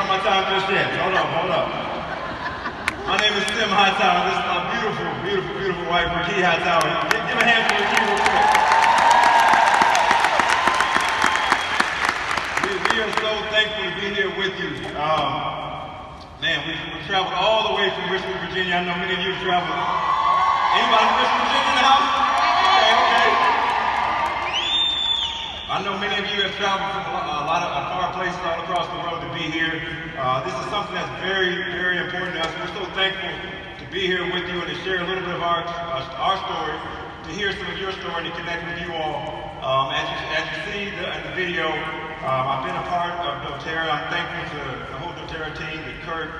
start my time just yet. Hold up. My name is Tim Hightower. This is my beautiful wife, Rikki Hightower. Give a hand for Rikki real quick. We are so thankful to be here with you. Man, we traveled all the way from Richmond, Virginia. I know many of you have traveled. Anybody from Richmond, Virginia in the house? Okay. I know many of you have traveled from a lot of far places all across the world to be here. This is something that's very important to us. We're so thankful to be here with you and to share a little bit of our story, to hear some of your story and to connect with you all. As you see in the video, I've been a part of dōTERRA. I'm thankful to the whole dōTERRA team, to Kurt,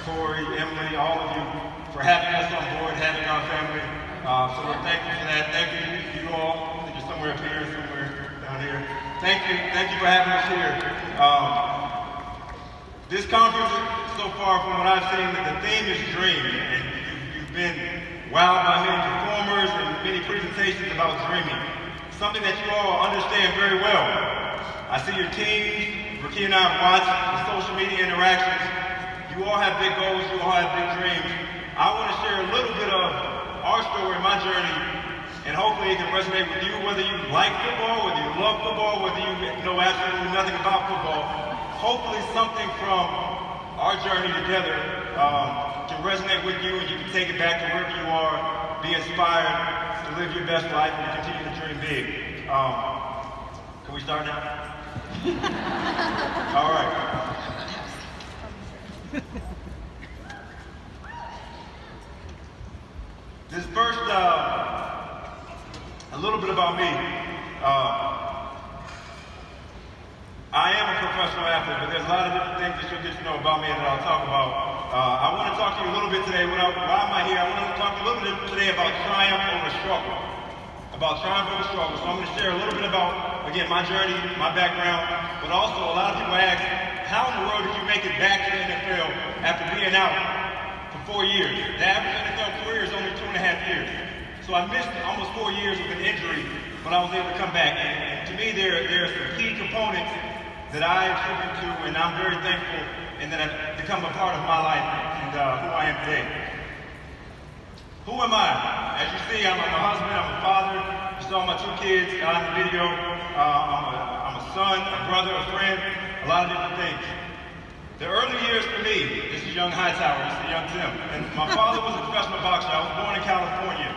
Corey, Emily, all of you for having us on board, having our family. So we're thankful for that. Thank you to you all. I think you're somewhere up here, somewhere down here. Thank you for having us here. This conference, so far from what I've seen, the theme is dream, and you've been wowed by many performers and many presentations about dreaming. Something that you all understand very well. I see your teams, Rikki and I have watched the social media interactions. You all have big goals, you all have big dreams. I want to share a little bit of our story, my journey, and hopefully it can resonate with you, whether you like football, whether you love football, whether you know absolutely nothing about football. Hopefully something from our journey together can resonate with you and you can take it back to wherever you are, be inspired to live your best life and continue to dream big. Can we start now? All right. This first, a little bit about me. I am a professional athlete, but there's a lot of different things that you'll get to know about me and that I'll talk about. I want to talk to you a little bit today. Why am I here? I want to talk to you a little bit today about triumph over struggle. About triumph over struggle. So I'm going to share a little bit about, again, my journey, my background, but also a lot of people ask, how in the world did you make it back to the NFL after being out for 4 years? The average NFL career is only 2.5 years. So I missed almost 4 years with an injury, but I was able to come back. And to me, there are some key components that I attribute to, and I'm very thankful, and that have become a part of my life and who I am today. Who am I? As you see, I'm a husband, I'm a father. You saw my 2 kids in the video. I'm a son, a brother, a friend, a lot of different things. The early years for me, this is young Hightower, this is young Tim. And my father was a professional boxer. I was born in California.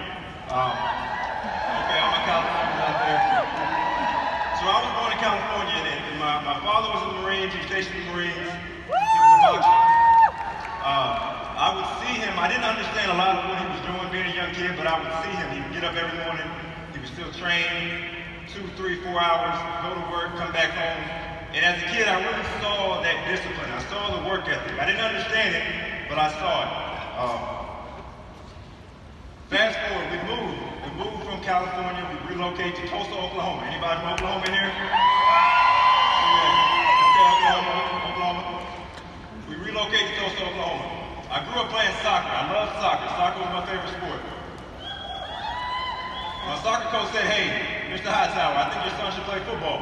Okay, all my Californians out there. So I was born in California, and my father was in the Marines. He was stationed in the Marines. He was a boxer. I would see him. I didn't understand a lot of what he was doing being a young kid, but I would see him. He would get up every morning. He would still train 2, 3, 4 hours, go to work, come back home. And as a kid, I really saw that discipline. I saw the work ethic. I didn't understand it, but I saw it. Fast forward, we moved from California. We relocated to Tulsa, Oklahoma. Anybody from Oklahoma in here? Yeah. Okay, Oklahoma. We relocated to Tulsa, Oklahoma. I grew up playing soccer. I loved soccer. Soccer was my favorite sport. My soccer coach said, "Hey, Mr. Hightower, I think your son should play football."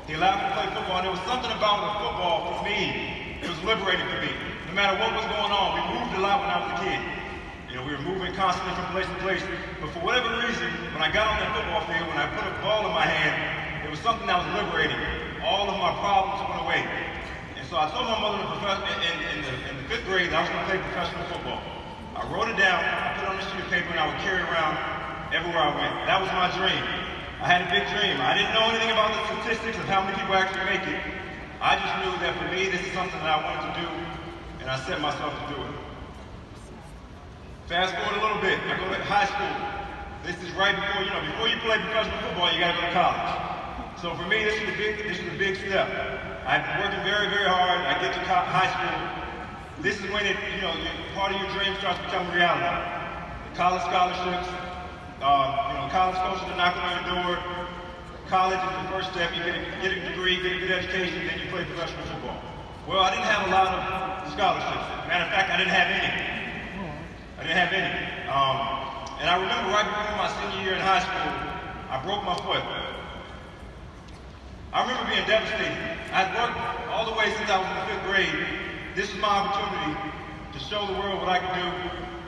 He allowed me to play football, and there was something about the football for me. It was liberating for me. No matter what was going on, we moved a lot when I was a kid. You know, we were moving constantly from place to place. But for whatever reason, when I got on that football field, when I put a ball in my hand, it was something that was liberating. All of my problems went away. And so I told my mother in the 5th grade that I was going to play professional football. I wrote it down, I put it on a sheet of paper, and I would carry it around everywhere I went. That was my dream. I had a big dream. I didn't know anything about the statistics of how many people actually make it. I just knew that for me, this is something that I wanted to do, and I set myself to do it. Fast forward a little bit, I go to high school. This is right before, before you play professional football, you gotta go to college. So for me, this was a big step. I've been working very hard. I get to high school. This is when part of your dream starts to become reality. The college scholarships, college coaches are knocking on your door. College is the first step. You get a degree, get a good education, then you play professional football. Well, I didn't have a lot of scholarships. Matter of fact, I didn't have any. And I remember right before my senior year in high school, I broke my foot. I remember being devastated. I I'd worked all the way since I was in the 5th grade. This is my opportunity to show the world what I can do.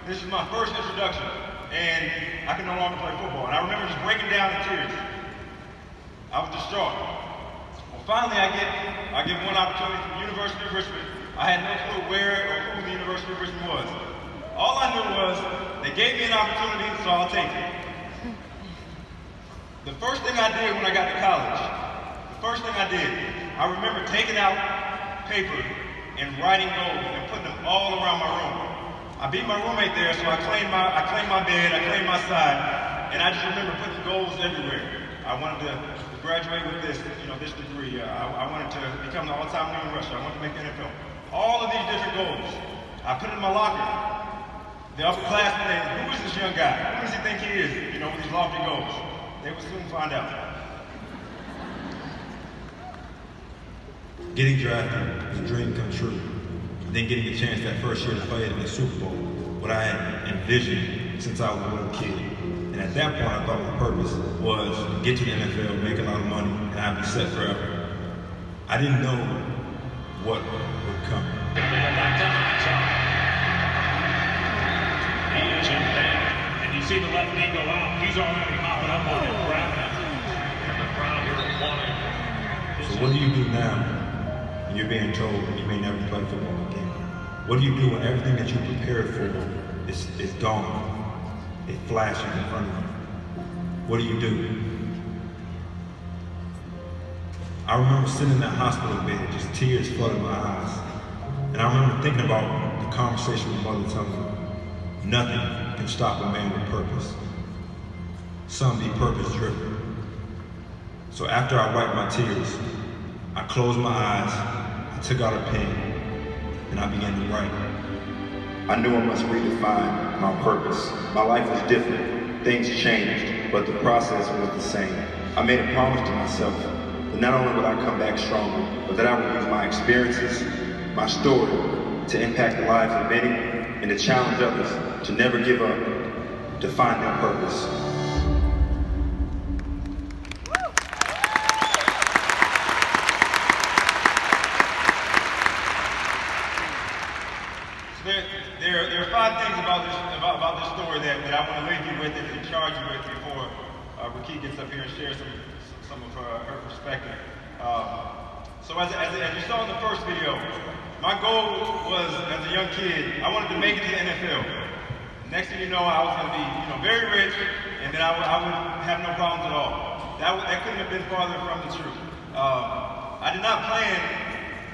This is my first introduction, and I can no longer play football. And I remember just breaking down in tears. I was distraught. Well, finally, I get one opportunity from the University of Richmond. I had no clue where or who the University of Richmond was. All I knew was they gave me an opportunity, so I'll take it. The first thing I did when I got to college, I remember taking out paper and writing goals and putting them all around my room. I beat my roommate there, so I claimed my bed, I claimed my side, and I just remember putting goals everywhere. I wanted to graduate with this degree. I wanted to become the all-time leading rusher. I wanted to make the NFL. All of these different goals. I put it in my locker. The upperclassmen, who is this young guy? Who does he think he is? With these lofty goals. They would soon find out. Getting drafted was a dream come true. Then getting a chance that first year to play in the Super Bowl, what I had envisioned since I was a little kid. And at that point, I thought my purpose was to get to the NFL, make a lot of money, and I'd be set forever. I didn't know what would come. He is in bed, and you see the left knee go out. He's already hopping up on it, grabbing it. And the crowd here applauding. So what do you do now when you're being told you may never play football again? What do you do when everything that you prepared for is gone? It flashes in front of you. What do you do? I remember sitting in that hospital bed, just tears flooding my eyes. And I remember thinking about the conversation with Mother telling me, nothing can stop a man with purpose. Some be purpose driven. So after I wiped my tears, I closed my eyes, I took out a pen, and I began to write. I knew I must redefine my purpose. My life was different, things changed, but the process was the same. I made a promise to myself that not only would I come back stronger, but that I would use my experiences, my story, to impact the lives of many and to challenge others to never give up, to find their purpose. There are 5 things about this story that I want to leave you with and charge you with before Rikki gets up here and shares some of her perspective. So as you saw in the first video, my goal was, as a young kid, I wanted to make it to the NFL. Next thing you know, I was going to be very rich, and then I would have no problems at all. That couldn't have been farther from the truth. I did not plan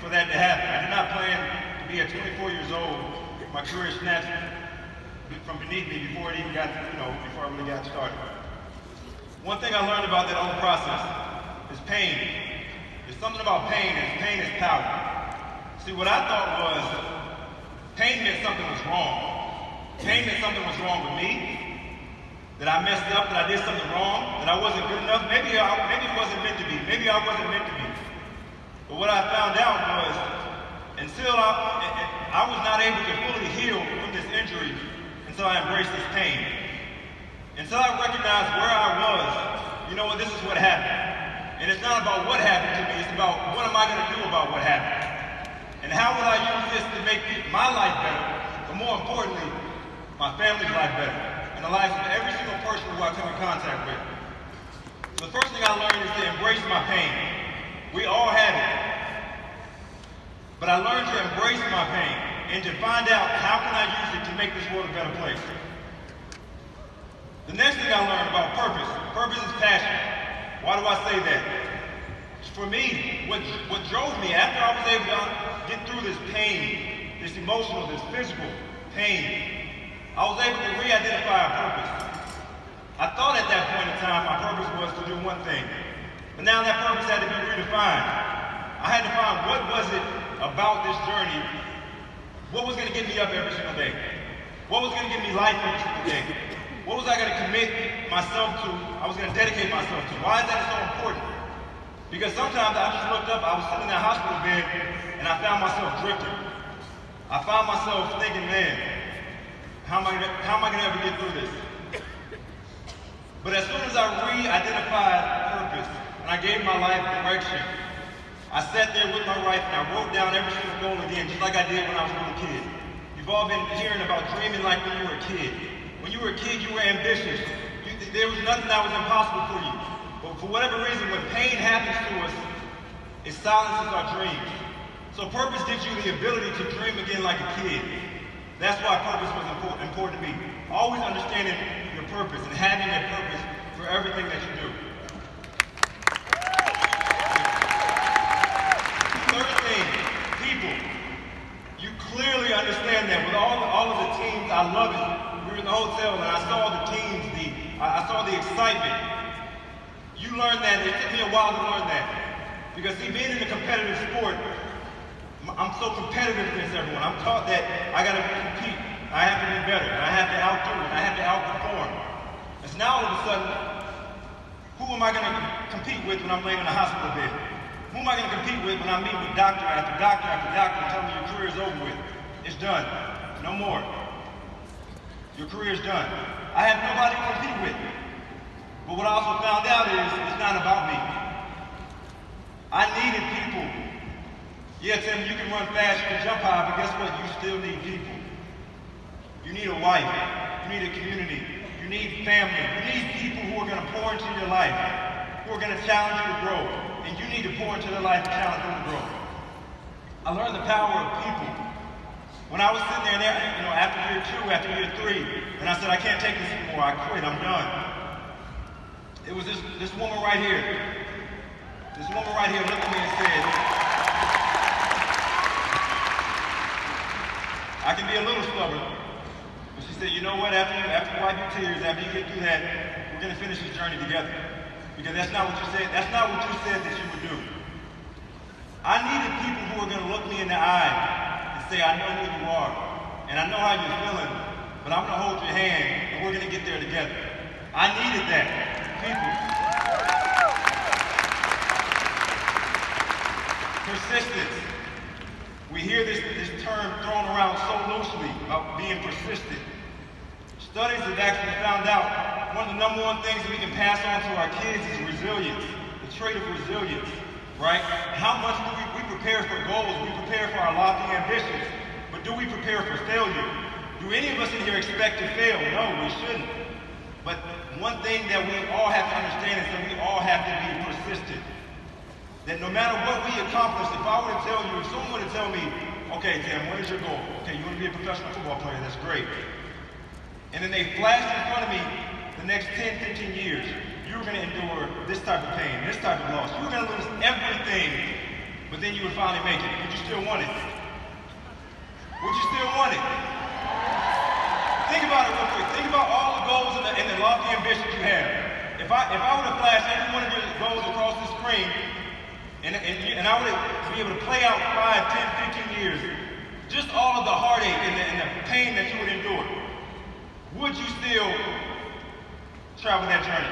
for that to happen. I did not plan to be at 24 years old, my career snatched from beneath me before it even got, before I really got started. One thing I learned about that whole process is pain. There's something about pain, and pain is power. See, what I thought was pain meant something was wrong. Pain meant something was wrong with me, that I messed up, that I did something wrong, that I wasn't good enough. Maybe it wasn't meant to be. Maybe I wasn't meant to be. But what I found out was, until I was not able to fully heal from this injury until I embraced this pain. Until I recognized where I was, this is what happened. And it's not about what happened to me, it's about what am I going to do about what happened. And how will I use this to make my life better, but more importantly, my family's life better, and the lives of every single person who I come in contact with. So the first thing I learned is to embrace my pain. We all have it. But I learned to embrace my pain and to find out how can I use it to make this world a better place. The next thing I learned about purpose is passion. Why do I say that? For me, what drove me after I was able to get through this pain, this emotional, this physical pain, I was able to re-identify a purpose. I thought at that point in time my purpose was to do one thing, but now that purpose had to be redefined. I had to find what was it about this journey, what was going to get me up every single day, what was going to give me life every single day, what was I going to commit myself to, I was going to dedicate myself to. Why is that so important? Because sometimes I just looked up, I was sitting in that hospital bed, and I found myself drifting. I found myself thinking, man, how am I going to ever get through this? But as soon as I re-identified purpose, and I gave my life direction, I sat there with my wife and I wrote down every single goal again, just like I did when I was a little kid. You've all been hearing about dreaming like when you were a kid. When you were a kid, you were ambitious. There was nothing that was impossible for you. But for whatever reason, when pain happens to us, it silences our dreams. So purpose gives you the ability to dream again like a kid. That's why purpose was important to me. Always understanding your purpose and having that purpose for everything that you do. Third thing, people. You clearly understand that with all of the teams. I love it. We were in the hotel and I saw the teams, I saw the excitement. You learn that. It took me a while to learn that. Because see, being in a competitive sport, I'm so competitive against everyone. I'm taught that I gotta compete. I have to be better. I have to outdo it. I have to outperform. And so now all of a sudden, who am I gonna compete with when I'm laying in a hospital bed? Who am I going to compete with when I meet with doctor after doctor after doctor and tell me your career is over with? It's done. No more. Your career is done. I have nobody to compete with. But what I also found out is it's not about me. I needed people. Yeah, Tim, you can run fast, you can jump high, but guess what? You still need people. You need a wife. You need a community. You need family. You need people who are going to pour into your life, who are going to challenge you to grow. And you need to pour into their life and challenge them to grow. I learned the power of people. When I was sitting there, after year 2, after year 3, and I said, I can't take this anymore, I quit, I'm done. It was this woman right here. This woman right here looked at me and said, I can be a little stubborn, but she said, you know what, after you wipe your tears, after you get through that, we're gonna finish this journey together. Because that's not what you said. That's not what you said that you would do. I needed people who are going to look me in the eye and say, I know who you are, and I know how you're feeling, but I'm going to hold your hand, and we're going to get there together. I needed that. People. Persistence. We hear this term thrown around so loosely about being persistent. Studies have actually found out one of the number one things that we can pass on to our kids is resilience, the trait of resilience, right? How much do we prepare for goals, we prepare for our lofty ambitions, but do we prepare for failure? Do any of us in here expect to fail? No, we shouldn't. But one thing that we all have to understand is that we all have to be persistent. That no matter what we accomplish, if I were to tell you, if someone were to tell me, okay, Tim, what is your goal? Okay, you want to be a professional football player, that's great. And then they flashed in front of me the next 10, 15 years, you were going to endure this type of pain, this type of loss. You were going to lose everything, but then you would finally make it. Would you still want it? Would you still want it? Think about it real quick. Think about all the goals and the lofty ambitions you have. If I were to flash every one of your goals across the screen, and I were to be able to play out 5, 10, 15 years, just all of the heartache and the pain that you would endure, would you still travel that journey?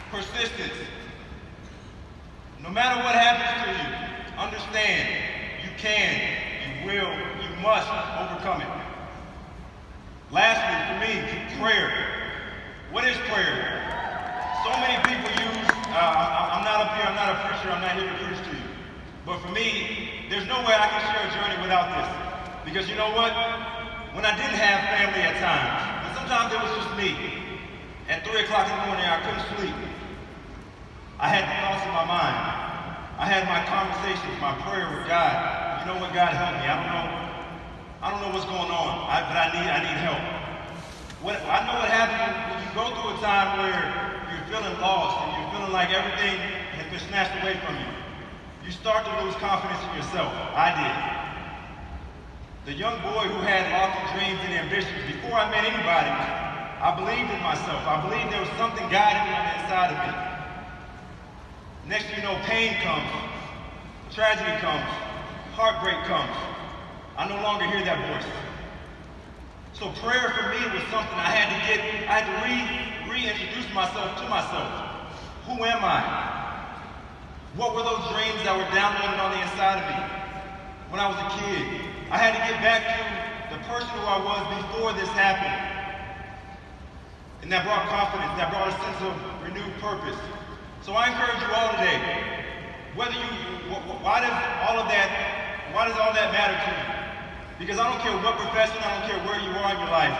Persistence. No matter what happens to you, understand you can, you will, you must overcome it. Lastly, for me, prayer. What is prayer? So many people use, I'm not up here, I'm not a preacher, I'm not here to preach to you. But for me, there's no way I can share a journey without this. Because you know what? When I didn't have family at times, and sometimes it was just me. At 3 o'clock in the morning, I couldn't sleep. I had the thoughts in my mind. I had my conversations, my prayer with God. You know what? God help me. I don't know what's going on, but I need help. I know what happens when you go through a time where you're feeling lost and you're feeling like everything has been snatched away from you. You start to lose confidence in yourself. I did. The young boy who had lofty dreams and ambitions, before I met anybody, I believed in myself. I believed there was something guiding me on the inside of me. Next thing you know, pain comes, tragedy comes, heartbreak comes. I no longer hear that voice. So prayer for me was something I had to reintroduce myself to myself. Who am I? What were those dreams that were downloaded on the inside of me when I was a kid? I had to get back to the person who I was before this happened. And that brought confidence, that brought a sense of renewed purpose. So I encourage you all today, whether why does all that matter to you? Because I don't care what profession, I don't care where you are in your life.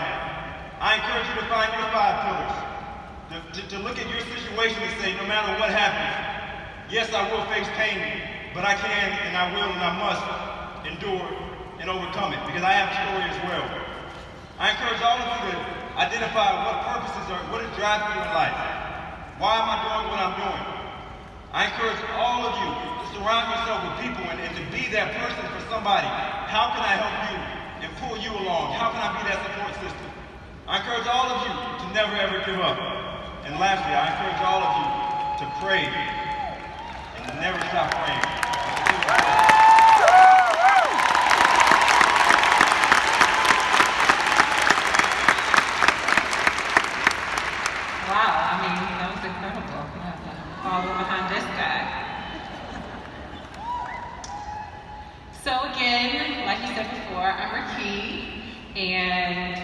I encourage you to find your 5 pillars. To look at your situation and say, no matter what happens, yes, I will face pain, but I can and I will and I must endure and overcome it, because I have a story as well. I encourage all of you to identify what purposes are, what is driving you in life. Why am I doing what I'm doing? I encourage all of you to surround yourself with people and to be that person for somebody. How can I help you and pull you along? How can I be that support system? I encourage all of you to never ever give up. And lastly, I encourage all of you to pray and to never stop praying. Wow, I mean, that was incredible. Follow behind this guy. So again, like you said before, I'm Rikki, and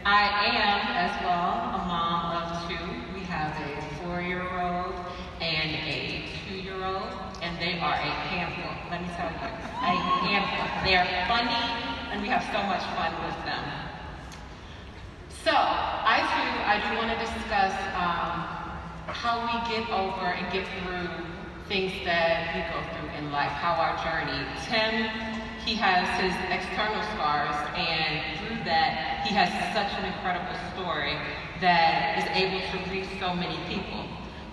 I am as well a mom of 2. We have a 4-year-old and a 2-year-old, and they are a handful. Let me tell you, a handful. They are funny, and we have so much fun with them. So, I do want to discuss how we get over and get through things that we go through in life, how our journey. Tim, he has his external scars, and through that, he has such an incredible story that is able to reach so many people.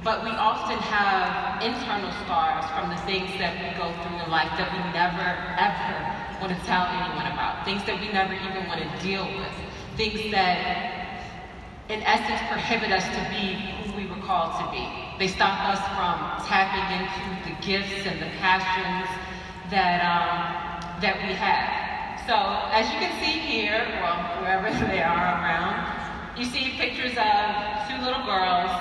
But we often have internal scars from the things that we go through in life that we never, ever want to tell anyone about, things that we never even want to deal with, things that, in essence, prohibit us to be who we were called to be. They stop us from tapping into the gifts and the passions that we have. So, as you can see here, well, wherever they are around, you see pictures of 2 little girls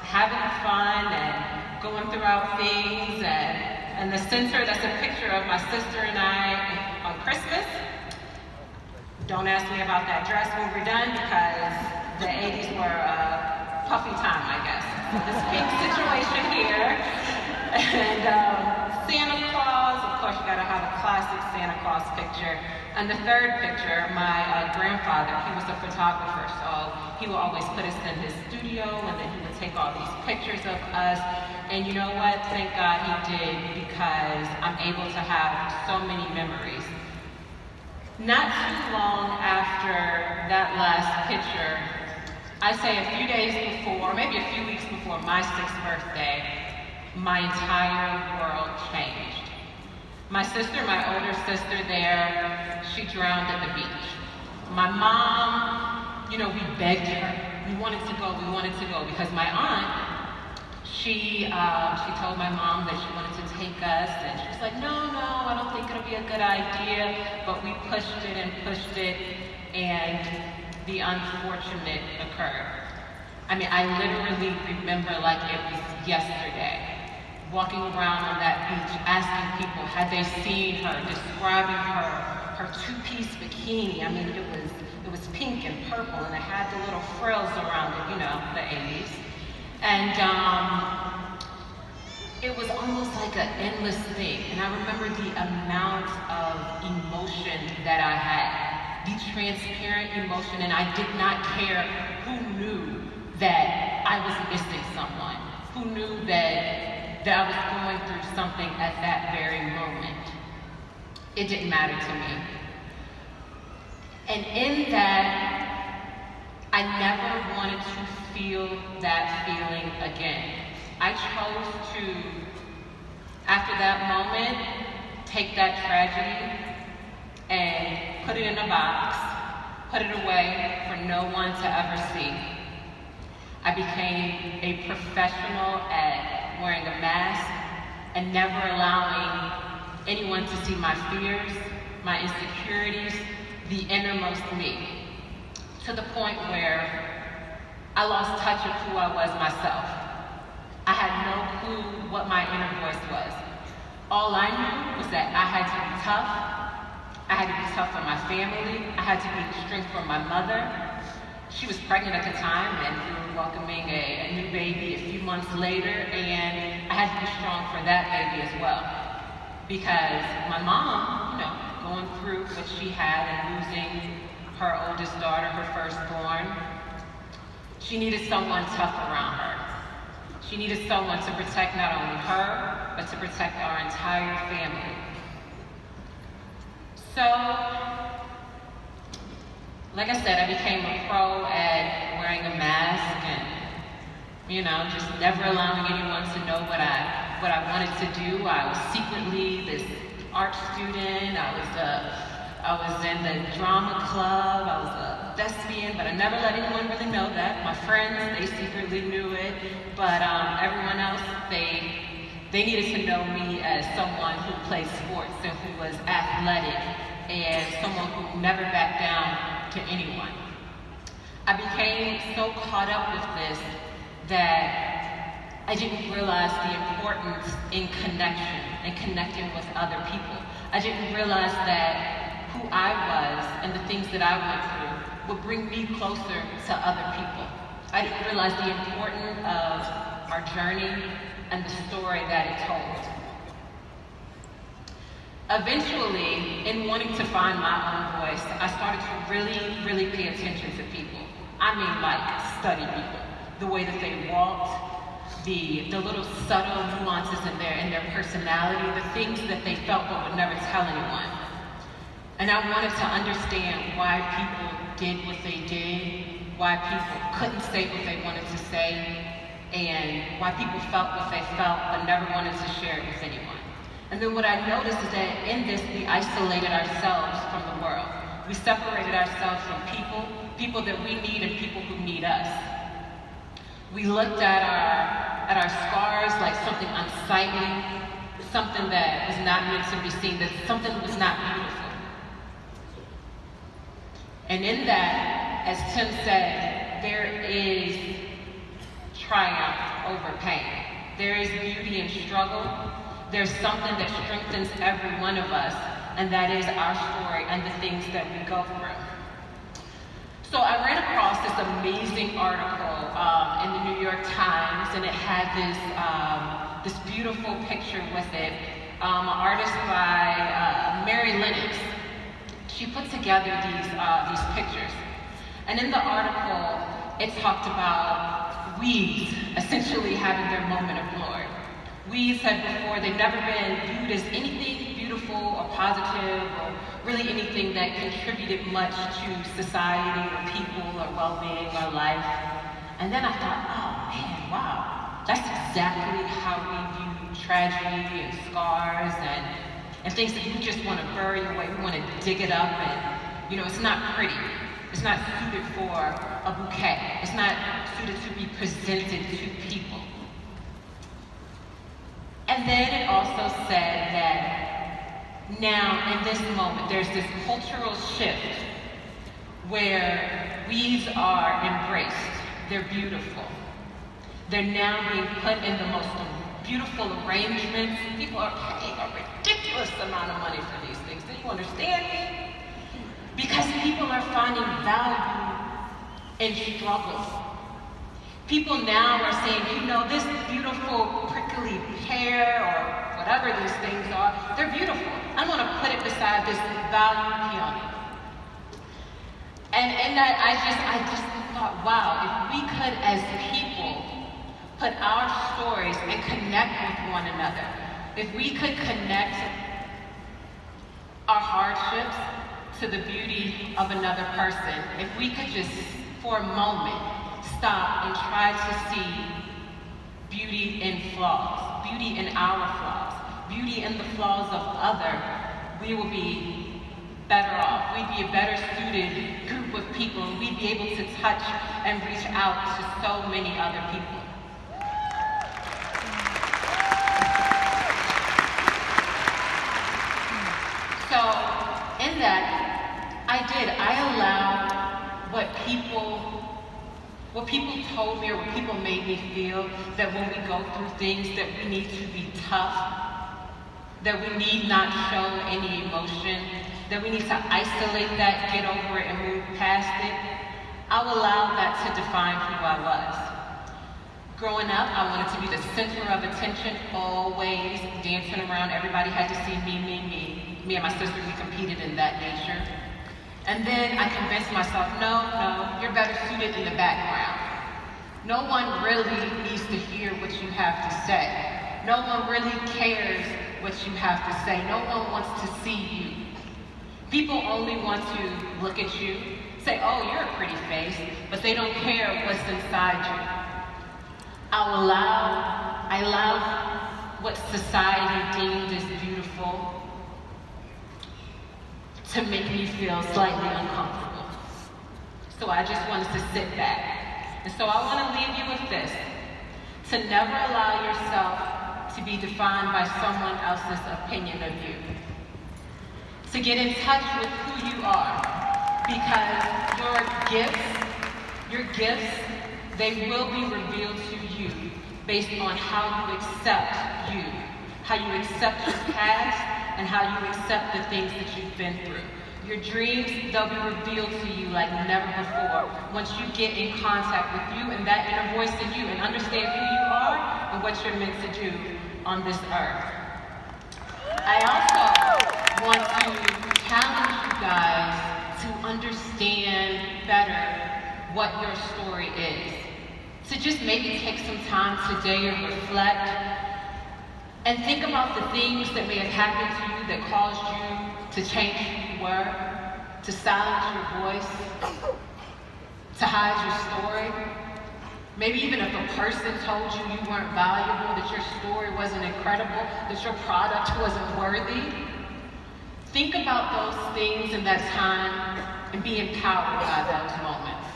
having fun and going throughout things, and the center, that's a picture of my sister and I on Christmas. Don't ask me about that dress when we're done, because the 80s were a puffy time, I guess. So this pink situation here, and Santa Claus, of course you gotta have a classic Santa Claus picture. And the 3rd picture, my grandfather, he was a photographer, so he would always put us in his studio, and then he would take all these pictures of us. And you know what? Thank God he did, because I'm able to have so many memories. Not too long after that last picture, I say a few days before, maybe a few weeks before my 6th birthday, my entire world changed. My sister, my older sister there, she drowned at the beach. My mom, you know, we begged her. We wanted to go, because my aunt, she told my mom that she wanted to take us, and she was like, no, I don't think it'll be a good idea, but we pushed it, and the unfortunate occurred. I mean, I literally remember like it was yesterday, walking around on that beach, asking people, had they seen her, describing her 2-piece bikini. I mean, it was pink and purple, and it had the little frills around it, you know, the 80s. And it was almost like an endless thing. And I remember the amount of emotion that I had, the transparent emotion, and I did not care who knew that I was missing someone, who knew that I was going through something at that very moment. It didn't matter to me. And in that, I never wanted to feel that feeling again. I chose to, after that moment, take that tragedy and put it in a box, put it away for no one to ever see. I became a professional at wearing a mask and never allowing anyone to see my fears, my insecurities, the innermost me, to the point where I lost touch of who I was myself. I had no clue what my inner voice was. All I knew was that I had to be tough. I had to be tough for my family. I had to be the strength for my mother. She was pregnant at the time, and we welcoming a new baby a few months later, and I had to be strong for that baby as well. Because my mom, going through what she had and losing her oldest daughter, her firstborn, she needed someone tough around her. She needed someone to protect not only her, but to protect our entire family. So, like I said, I became a pro at wearing a mask and, just never allowing anyone to know what I wanted to do. I was secretly this art student. I was in the drama club. I was a thespian, but I never let anyone really know that. My friends, they secretly knew it, but everyone else, they needed to know me as someone who played sports and who was athletic and someone who never backed down to anyone. I became so caught up with this that I didn't realize the importance in connection and connecting with other people. I didn't realize that who I was and the things that I went through would bring me closer to other people. I didn't realize the importance of our journey and the story that it told. Eventually, in wanting to find my own voice, I started to really, really pay attention to people. I mean, study people. The way that they walked, the little subtle nuances in their personality, the things that they felt but would never tell anyone. And I wanted to understand why people did what they did, why people couldn't say what they wanted to say, and why people felt what they felt but never wanted to share it with anyone. And then what I noticed is that in this, we isolated ourselves from the world. We separated ourselves from people that we need and people who need us. We looked at our scars like something unsightly, something that was not meant to be seen, that something was not beautiful. And in that, as Tim said, there is triumph over pain. There is beauty in struggle. There's something that strengthens every one of us, and that is our story and the things that we go through. So I ran across this amazing article in the New York Times, and it had this beautiful picture with it. An artist by Mary Lennox. She put together these pictures. And in the article, it talked about weeds essentially having their moment of glory. Weeds had before, they've never been viewed as anything beautiful or positive or really anything that contributed much to society or people or well-being or life. And then I thought, oh man, wow, that's exactly how we view tragedy and scars and things that we just want to bury away. We want to dig it up and, it's not pretty. It's not suited for a bouquet. It's not suited to be presented to people. And then it also said that now, in this moment, there's this cultural shift where weeds are embraced. They're beautiful. They're now being put in the most beautiful arrangements. People are paying a ridiculous amount of money for these things. Do you understand me? Because people are finding value in struggle. People now are saying, this beautiful prickly pear or whatever these things are, they're beautiful. I want to put it beside this value peony. And I just thought, wow, if we could as people put our stories and connect with one another, if we could connect our hardships to the beauty of another person, if we could just, for a moment, stop and try to see beauty in flaws, beauty in our flaws, beauty in the flaws of other, we will be better off. We'd be a better suited group of people. We'd be able to touch and reach out to so many other people. So in that, I allowed what people told me or what people made me feel, that when we go through things that we need to be tough, that we need not show any emotion, that we need to isolate that, get over it, and move past it. I'll allow that to define who I was. Growing up, I wanted to be the center of attention, always dancing around. Everybody had to see me, me, me. Me and my sister, we competed in that nature. And then I convinced myself, no, you're better suited in the background. No one really needs to hear what you have to say. No one really cares what you have to say. No one wants to see you. People only want to look at you, say, oh, you're a pretty face, but they don't care what's inside you. I allow what society deemed as beautiful to make me feel slightly uncomfortable. So I just wanted to sit back. And so I want to leave you with this, to never allow yourself to be defined by someone else's opinion of you. To get in touch with who you are, because your gifts, they will be revealed to you based on how you accept you, how you accept your past, and how you accept the things that you've been through. Your dreams, they'll be revealed to you like never before once you get in contact with you and that inner voice in you and understand who you are and what you're meant to do on this earth. I also want to challenge you guys to understand better what your story is. So just maybe take some time today and reflect and think about the things that may have happened to you that caused you to change who you were, to silence your voice, to hide your story. Maybe even if a person told you you weren't valuable, that your story wasn't incredible, that your product wasn't worthy. Think about those things in that time and be empowered by those moments.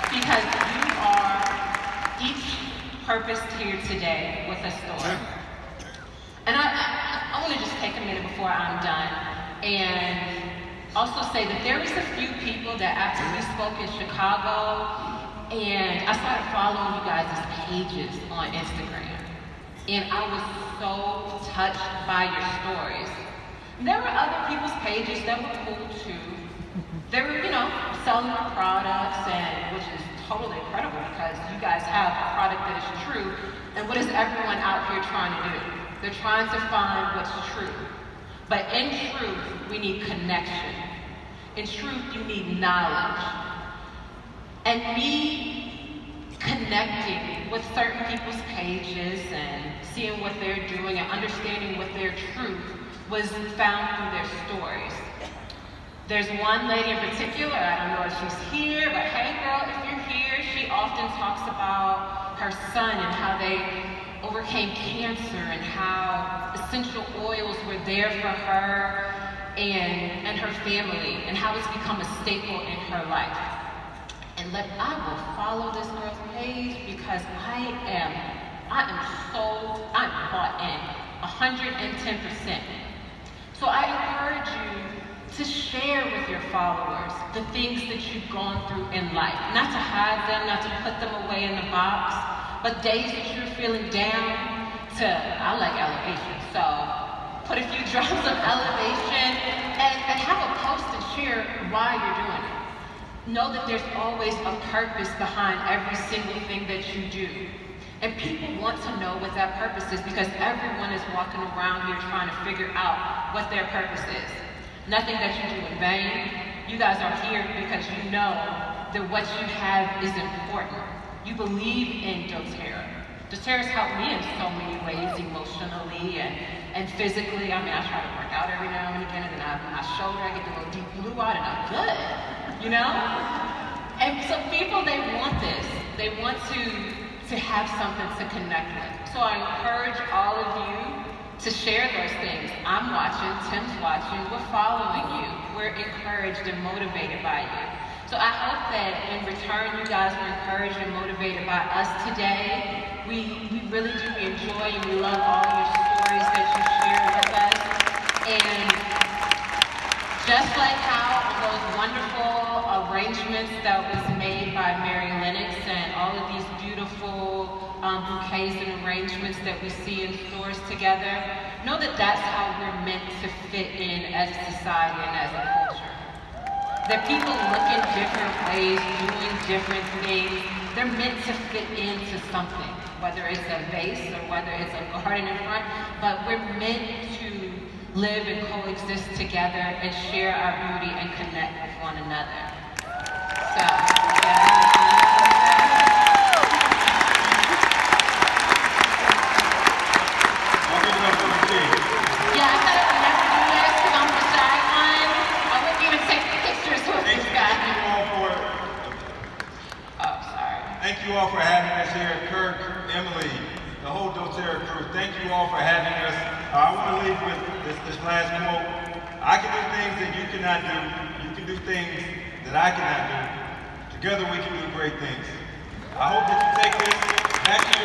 Because you are each purposed here today with a story. And I want to just take a minute before I'm done and also say that there was a few people that after we spoke in Chicago, and I started following you guys' pages on Instagram. And I was so touched by your stories. There were other people's pages that were cool too. They were, selling their products, and which is totally incredible because you guys have a product that is true. And what is everyone out here trying to do? They're trying to find what's true. But in truth, we need connection. In truth, you need knowledge. And me connecting with certain people's pages and seeing what they're doing and understanding what their truth was found through their stories. There's one lady in particular, I don't know if she's here, but hey girl, if you're here, she often talks about her son and how they overcame cancer and how essential oils were there for her and her family and how it's become a staple in her life. And I will follow this girl's page because I'm bought in 110%. So I encourage you to share with your followers the things that you've gone through in life. Not to hide them, not to put them away in the box, but days that you're feeling down I like elevation, so put a few drops of elevation and have a post and share why you're doing it. Know that there's always a purpose behind every single thing that you do. And people want to know what that purpose is because everyone is walking around here trying to figure out what their purpose is. Nothing that you do in vain. You guys are here because you know that what you have is important. You believe in dōTERRA. dōTERRA's helped me in so many ways, emotionally and physically. I try to work out every now and again, and then my shoulder, I get the little deep blue out, and I'm good, And so people, they want this. They want to have something to connect with. So I encourage all of you to share those things. I'm watching, Tim's watching, we're following you. We're encouraged and motivated by you. So I hope that in return you guys were encouraged and motivated by us today. We really do enjoy and we love all your stories that you share with us. And just like how those wonderful arrangements that was made by Mary Lennox and all of these beautiful bouquets and arrangements that we see in stores together, know that that's how we're meant to fit in as a society and as a culture. That people look in different ways, doing different things. They're meant to fit into something, whether it's a vase or whether it's a garden in front, but we're meant to live and coexist together and share our beauty and connect with one another. So, yeah. Yeah, I thought I would never do this because I'm the shy one. I wouldn't even take pictures with this guy. Oh, sorry. Thank you all for having us here, Kirk, Emily, the whole dōTERRA crew. Thank you all for having us. I want to leave with this last quote. I can do things that you cannot do. You can do things that I cannot do. Together we can do great things. I hope that you take this back to